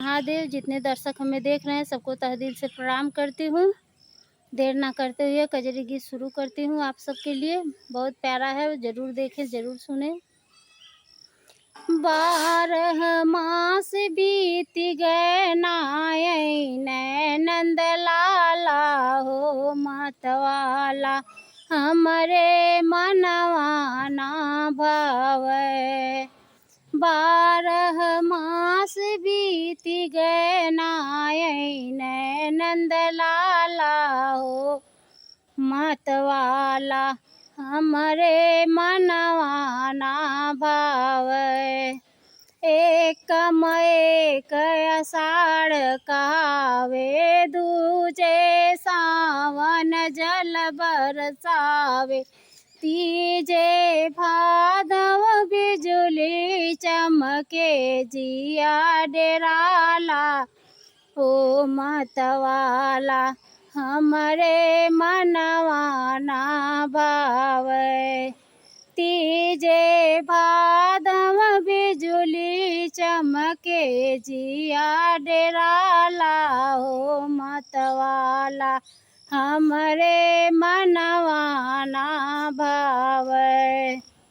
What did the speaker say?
महादेव, जितने दर्शक हमें देख रहे हैं सबको तहे दिल से प्रणाम करती हूँ। देर ना करते हुए कजरी गीत शुरू करती हूँ आप सबके लिए। बहुत प्यारा है, ज़रूर देखें, ज़रूर सुनें। 12 मास बीत गए नाय नंद लाला हो मतवाला, हमरे मनवा ना भावे। 12 मास बीत गए नाय नंद लाला हो मतवाला, हमरे मनवा ना भावे। एकम एक आषाढ़ कहावे, दूजे सावन जल बरसावे। तीजे भादव बिजुली चमके, जिया डेराला ओ मतवाला, हमरे मनवा ना भावे। तीजे भादव बिजुली चमके, जिया डेराला हो मतवाला, हमरे मनवा ना भावे।